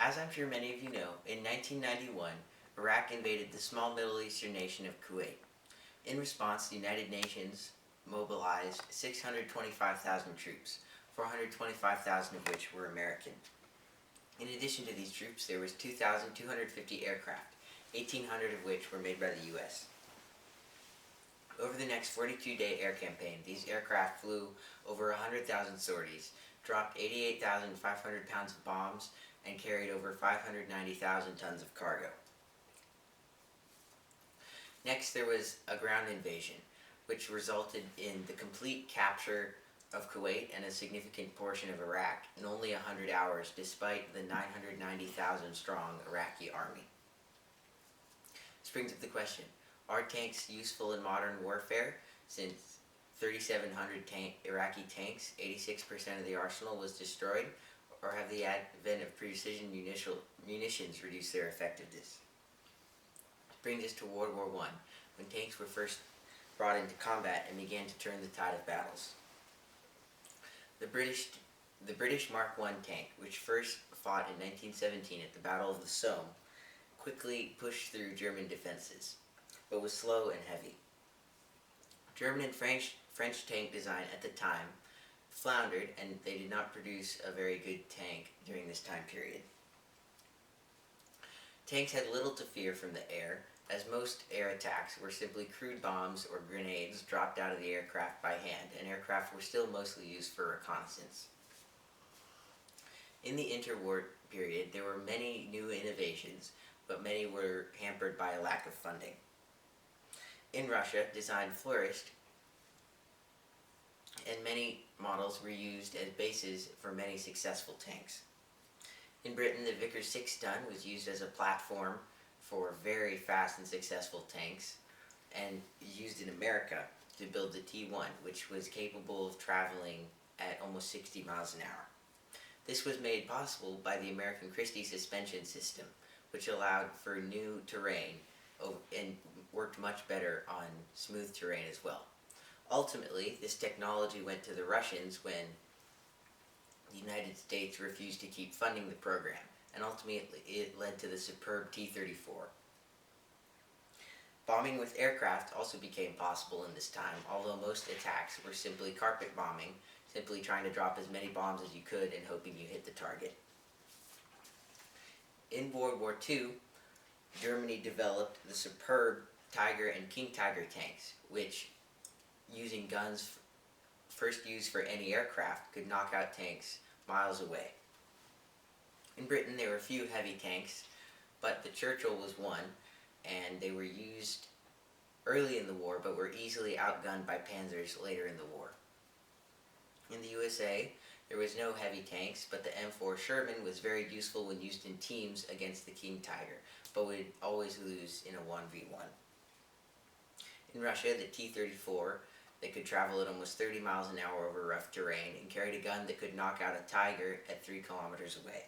As I'm sure many of you know, in 1991, Iraq invaded the small Middle Eastern nation of Kuwait. In response, the United Nations mobilized 625,000 troops, 425,000 of which were American. In addition to these troops, there was 2,250 aircraft, 1,800 of which were made by the U.S. Over the next 42-day air campaign, these aircraft flew over 100,000 sorties, dropped 88,500 pounds of bombs, and carried over 590,000 tons of cargo. Next, there was a ground invasion, which resulted in the complete capture of Kuwait and a significant portion of Iraq in only 100 hours, despite the 990,000 strong Iraqi army. This brings up the question, are tanks useful in modern warfare? Since 3,700 Iraqi tanks, 86% of the arsenal was destroyed, or have the advent of precision munitions reduced their effectiveness? This brings us to World War I, when tanks were first brought into combat and began to turn the tide of battles. The British Mark I tank, which first fought in 1917 at the Battle of the Somme, quickly pushed through German defenses, but was slow and heavy. German and French tank design at the time floundered, and they did not produce a very good tank during this time period. Tanks had little to fear from the air, as most air attacks were simply crude bombs or grenades dropped out of the aircraft by hand, and aircraft were still mostly used for reconnaissance. In the interwar period, there were many new innovations, but many were hampered by a lack of funding. In Russia, design flourished, and many models were used as bases for many successful tanks. In Britain, the Vickers 6-ton was used as a platform for very fast and successful tanks, and used in America to build the T1, which was capable of traveling at almost 60 miles an hour. This was made possible by the American Christie suspension system, which allowed for new terrain and worked much better on smooth terrain as well. Ultimately, this technology went to the Russians when the United States refused to keep funding the program, and ultimately it led to the superb T-34. Bombing with aircraft also became possible in this time, although most attacks were simply carpet bombing, simply trying to drop as many bombs as you could and hoping you hit the target. In World War II, Germany developed the superb Tiger and King Tiger tanks, which, using guns first used for anti-aircraft, could knock out tanks miles away. In Britain, there were few heavy tanks, but the Churchill was one, and they were used early in the war, but were easily outgunned by panzers later in the war. In the USA, there was no heavy tanks, but the M4 Sherman was very useful when used in teams against the King Tiger, but would always lose in a 1v1. In Russia, the T-34 that could travel at almost 30 miles an hour over rough terrain and carried a gun that could knock out a Tiger at 3 kilometers away.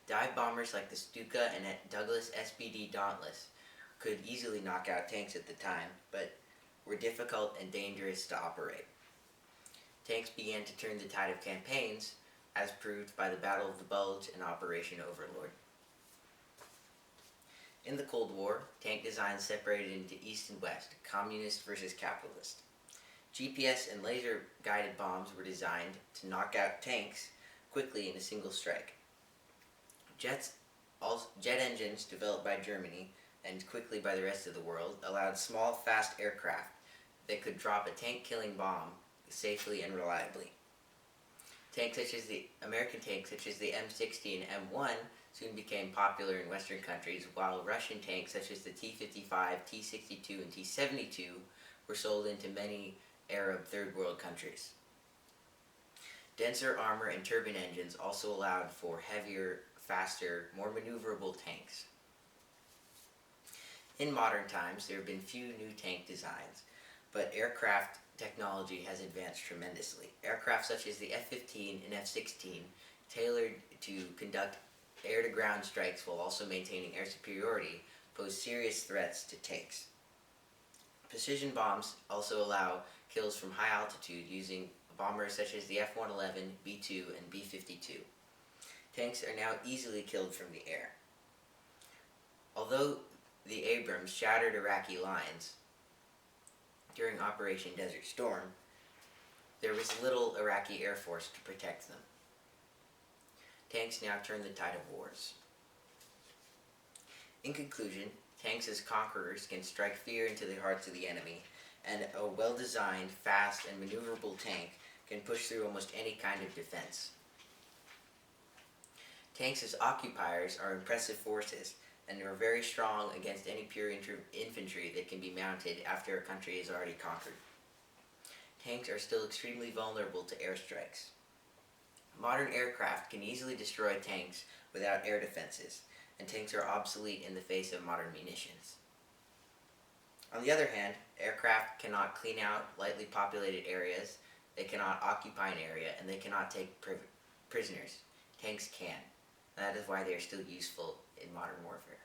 Dive bombers like the Stuka and Douglas SPD Dauntless could easily knock out tanks at the time, but were difficult and dangerous to operate. Tanks began to turn the tide of campaigns, as proved by the Battle of the Bulge and Operation Overlord. In the Cold War, tank design separated into East and West, communist versus capitalist. GPS and laser-guided bombs were designed to knock out tanks quickly in a single strike. Jet engines developed by Germany and quickly by the rest of the world allowed small, fast aircraft that could drop a tank-killing bomb safely and reliably. American tanks such as the M60 and M1 soon became popular in Western countries, while Russian tanks such as the T-55, T-62, and T-72 were sold into many Arab Third World countries. Denser armor and turbine engines also allowed for heavier, faster, more maneuverable tanks. In modern times, there have been few new tank designs, but aircraft technology has advanced tremendously. Aircraft such as the F-15 and F-16, tailored to conduct air-to-ground strikes while also maintaining air superiority, pose serious threats to tanks. Precision bombs also allow kills from high altitude using bombers such as the F-111, B-2, and B-52. Tanks are now easily killed from the air. Although the Abrams shattered Iraqi lines during Operation Desert Storm, there was little Iraqi Air Force to protect them. Tanks now turn the tide of wars. In conclusion, tanks as conquerors can strike fear into the hearts of the enemy, and a well-designed, fast, and maneuverable tank can push through almost any kind of defense. Tanks as occupiers are impressive forces, and are very strong against any pure infantry that can be mounted after a country is already conquered. Tanks are still extremely vulnerable to airstrikes. Modern aircraft can easily destroy tanks without air defenses, and tanks are obsolete in the face of modern munitions. On the other hand, aircraft cannot clean out lightly populated areas, they cannot occupy an area, and they cannot take prisoners. Tanks can. That is why they are still useful in modern warfare.